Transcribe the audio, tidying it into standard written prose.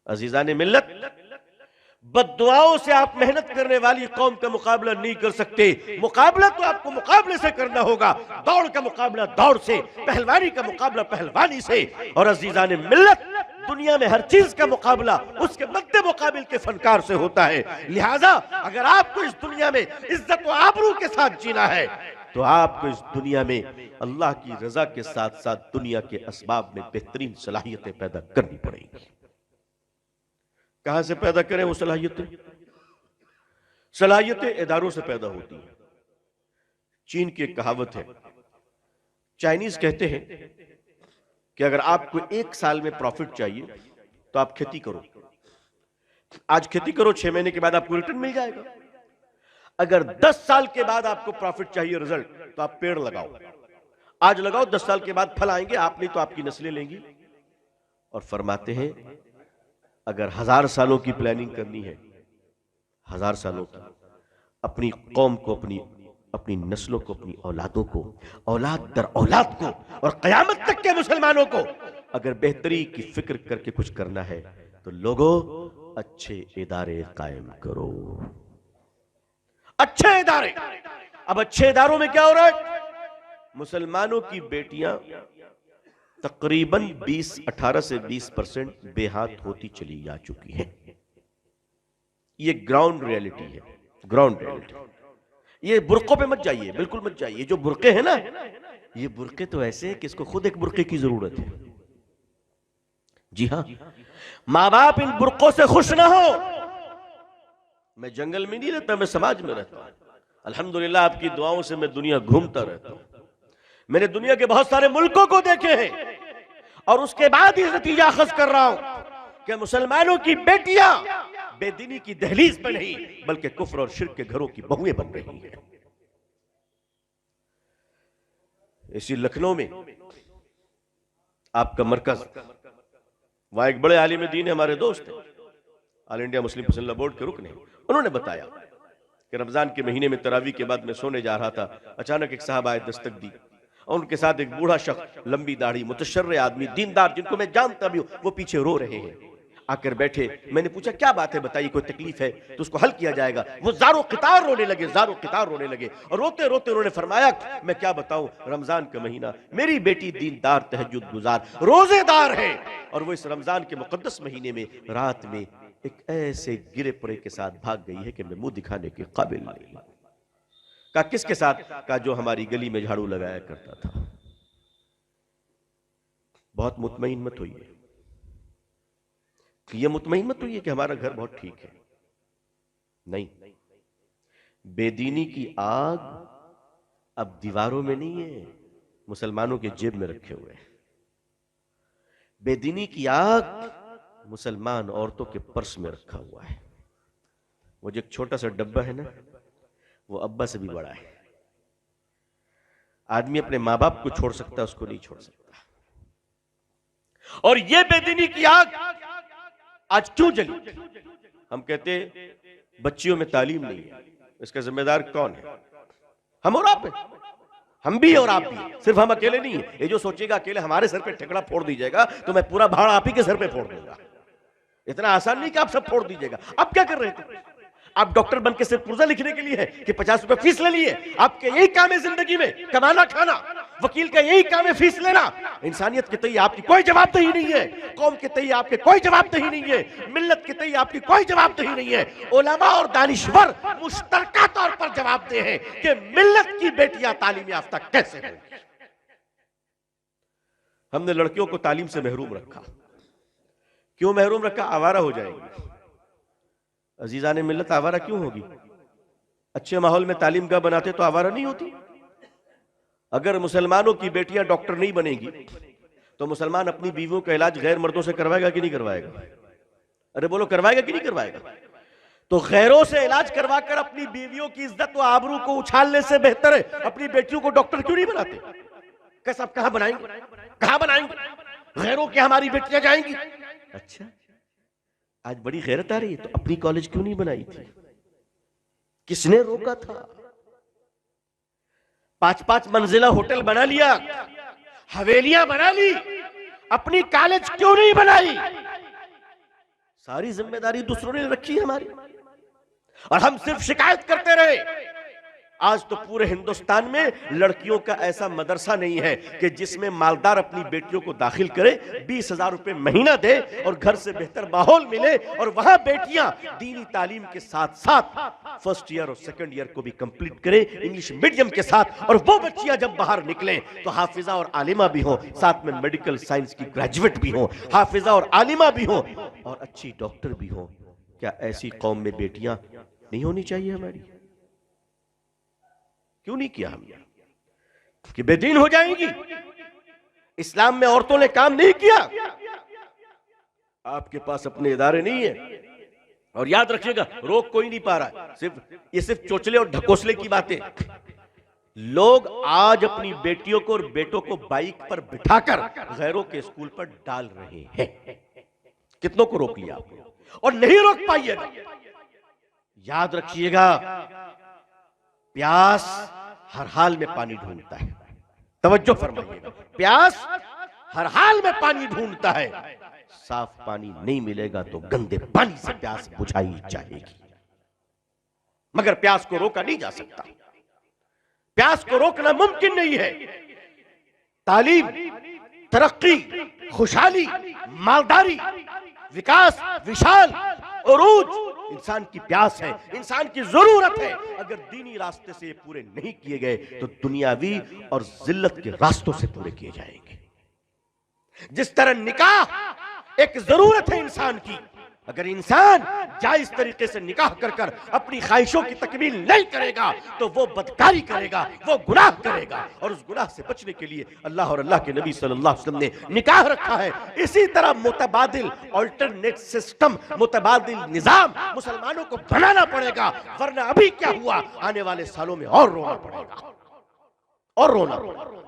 अजीजान मिल्लत, बद्दुआओं से आप मेहनत करने वाली कौम का मुकाबला नहीं कर सकते। मुकाबला तो आपको मुकाबले से करना होगा, दौड़ का मुकाबला दौड़ से, पहलवानी का मुकाबला पहलवानी से। और अजीजान मिल्लत, दुनिया में हर चीज का मुकाबला उसके मद्दे मुकाबिल के फनकार से होता है। लिहाजा अगर आपको इस दुनिया में इज्जत व आबरू के साथ जीना है तो आपको इस दुनिया में अल्लाह की रजा के साथ साथ दुनिया के असबाब में बेहतरीन सलाहियतें पैदा करनी पड़ेंगी। कहां से पैदा करें वो सलाहियतें? सलाहियतें इदारों से पैदा होती हैं। चीन की एक कहावत है, चाइनीज कहते हैं कि अगर आपको 1 साल में प्रॉफिट चाहिए तो आप खेती करो। आज खेती करो, 6 महीने के बाद आपको रिटर्न मिल जाएगा। अगर 10 साल के बाद आपको प्रॉफिट चाहिए, रिजल्ट, तो आप पेड़ लगाओ। आज लगाओ, 10 साल के बाद फल आएंगे, आप नहीं तो आपकी नस्लें लेंगी। और फरमाते हैं अगर 1000 सालों की प्लानिंग करनी है, 1000 सालों की, अपनी कौम को, अपनी नस्लों को, अपनी औलादों को, औलाद दर औलाद को और कयामत तक के मुसलमानों को अगर बेहतरी की फिक्र करके कुछ करना है तो लोगों अच्छे इदारे कायम करो। अच्छे इदारे। अब अच्छे इदारों में क्या हो रहा है? मुसलमानों की बेटियां तकरीबन 18 से 20% बेहात होती चली जा चुकी हैं। ये ग्राउंड रियलिटी है, ग्राउंड रियलिटी। ये बुर्कों पे मत जाइए, बिल्कुल मत जाइए। जो बुर्के हैं ना, ये बुर्के तो ऐसे हैं कि इसको खुद एक बुर्के की जरूरत है। जी हां, मां बाप इन बुर्कों से खुश ना हो। मैं जंगल में नहीं रहता, मैं समाज में रहता हूं। अल्हम्दुलिल्लाह आपकी दुआओं से मैं दुनिया घूमता रहता हूं। मैंने दुनिया के बहुत सारे मुल्कों को देखे हैं और उसके बाद ही नतीजा अखज़ कर रहा हूं कि मुसलमानों की बेटियां बेदीनी की दहलीज पर नहीं बल्कि कुफ्र और शिर्क के घरों की बहुएं बन रही हैं। इसी लखनऊ में आपका मरकज, वहां एक बड़े आलिम दीन है, हमारे दोस्त हैं, ऑल इंडिया मुस्लिम फजला बोर्ड के रुकन हैं। उन्होंने बताया कि रमजान के महीने में तरावी के बाद मैं सोने जा रहा था, अचानक एक साहब आए, दस्तक दी और उनके साथ एक बूढ़ा शख्स, लंबी दाढ़ी, मुतशर्रे आदमी, दीनदार, जिनको मैं जानता भी हूं, वो पीछे रो रहे हैं। आकर बैठे, मैंने पूछा क्या बात है, बताइए, कोई तकलीफ है तो उसको हल किया जाएगा। वो ज़ारो क़ितार रोने लगे, ज़ारो क़ितार रोने लगे और रोते रोते उन्होंने फरमाया मैं क्या बताऊं, रमजान का महीना, मेरी बेटी दीनदार, तहज्जुद गुजार, रोजेदार है और वो इस रमजान के मुकद्दस महीने में रात में एक ऐसे गिरे पड़े के साथ भाग गई है कि मैं मुंह दिखाने के काबिल नहीं। कहा किसके साथ? कहा जो हमारी गली में झाड़ू लगाया करता था। बहुत मुतमईन मत होइए, ये मुतमईन मत होइए कि हमारा घर बहुत ठीक है। नहीं, बेदीनी की आग अब दीवारों में नहीं है, मुसलमानों के जेब में रखे हुए हैं। बेदीनी की आग मुसलमान औरतों के पर्स में रखा हुआ है। वो जो एक छोटा सा डब्बा है ना, वो अब्बा से भी बड़ा है। आदमी अपने माँ बाप को छोड़ सकता है, उसको नहीं छोड़ सकता। और ये बेदीनी की आग आज क्यों जली? हम कहते बच्चियों में तालीम नहीं है, इसका जिम्मेदार कौन है? हम और आप हैं, हम भी और आप भी, सिर्फ हम अकेले नहीं है। ये जो सोचेगा अकेले हमारे सर पे ठेकड़ा फोड़ दीजिएगा तो मैं पूरा भाड़ आप ही के सर पे फोड़ दूंगा। इतना आसान नहीं कि आप सब फोड़ दीजिएगा। आप क्या कर रहे थे? आप डॉक्टर बन के सिर्फ पुर्जा लिखने के लिए है कि 50 रुपए फीस ले लिए? आपके यही काम है जिंदगी में, कमाना खाना। वकील का यही काम है फीस लेना। इंसानियत के तय आपकी कोई जवाबदेही नहीं है, कौम के तय आपके कोई जवाबदेही नहीं है, मिल्लत के तय आपकी कोई जवाबदेही नहीं है। उलमा और दानिश्वर मुश्तरका तौर पर जवाबदेह हैं कि मिल्लत की बेटियां तालीम याफ्ता कैसे हैं। हमने लड़कियों को तालीम से महरूम रखा। क्यों महरूम रखा? आवारा हो जाएंगी। अजीजान मिल्लत, आवारा क्यों होगी? अच्छे माहौल में तालीम का बनाते तो आवारा नहीं होती। अगर मुसलमानों की बेटियां डॉक्टर नहीं बनेगी तो मुसलमान अपनी बीवियों का इलाज गैर मर्दों से करवाएगा कि नहीं करवाएगा? अरे बोलो, करवाएगा कि नहीं करवाएगा? तो गैरों से इलाज करवाकर अपनी बीवियों की इज्जत व आबरू को उछालने से बेहतर है अपनी बेटियों को डॉक्टर क्यों नहीं बनाते? कैसे आप कहां बनाएंगे, कहां बनाएंगे? गैरों की हमारी बेटियां जाएंगी। अच्छा, आज बड़ी गैरत आ रही है तो अपनी कॉलेज क्यों नहीं बनाई थी? किसने रोका था? 5-5 मंजिला होटल बना लिया, हवेलियां बना ली, अपनी कॉलेज क्यों नहीं बनाई? सारी जिम्मेदारी दूसरों ने रखी है हमारी, और हम सिर्फ शिकायत करते रहे। आज तो पूरे हिंदुस्तान में लड़कियों का ऐसा मदरसा नहीं है कि जिसमें मालदार अपनी बेटियों को दाखिल करे, 20,000 रुपए महीना दे और घर से बेहतर माहौल मिले, और वहां बेटियां दीनी तालीम के साथ साथ फर्स्ट ईयर और सेकंड ईयर को भी कंप्लीट करें इंग्लिश मीडियम के साथ, और वो बच्चियां जब बाहर निकलें तो हाफिजा और आलिमा भी हो, साथ में मेडिकल साइंस की ग्रेजुएट भी हो, हाफिजा और आलिमा भी हो, और अच्छी डॉक्टर भी हो। क्या ऐसी कौम में बेटियां नहीं होनी चाहिए हमारी? क्यों नहीं किया हमने? कि बेदीन हो जाएंगी। इस्लाम में औरतों ने काम नहीं किया। आपके पास अपने इदारे नहीं है, और याद रखिएगा रोक कोई नहीं पा रहा है, ये सिर्फ चोचले और ढकोसले की बातें। लोग आज अपनी बेटियों को और बेटों को बाइक पर बिठाकर गैरों के स्कूल पर डाल रहे हैं। कितनों को रोक लिया आपने? और नहीं रोक पाइएगा। याद रखिएगा, प्यास हर हाल में पानी ढूंढता है। तवज्जो फरमाइएगा, प्यास हर हाल में पानी ढूंढता है। साफ पानी नहीं मिलेगा तो गंदे पानी से प्यास बुझाई जाएगी, मगर प्यास को रोका नहीं जा सकता। प्यास को रोकना मुमकिन नहीं है। तालीम, तरक्की, खुशहाली, मालदारी, विकास, विशाल, उरूज इंसान की प्यास है, इंसान की जरूरत है। अगर दीनी रास्ते से ये पूरे नहीं किए गए तो दुनियावी और जिल्लत के रास्तों से पूरे किए जाएंगे। जिस तरह निकाह एक जरूरत है इंसान की, अगर इंसान जायज तरीके से निकाह कर कर अपनी ख्वाहिशों की तकमील नहीं करेगा तो वो बदकारी करेगा, वो गुनाह करेगा, और उस गुनाह से बचने के लिए अल्लाह और अल्लाह के नबी सल्लल्लाहु अलैहि वसल्लम ने निकाह रखा है। इसी तरह मुतबादिल ऑल्टरनेट सिस्टम, मुतबादिल निजाम मुसलमानों को बनाना पड़ेगा, वरना अभी क्या हुआ, आने वाले सालों में और रोना पड़ेगा, और रोना पड़ेगा।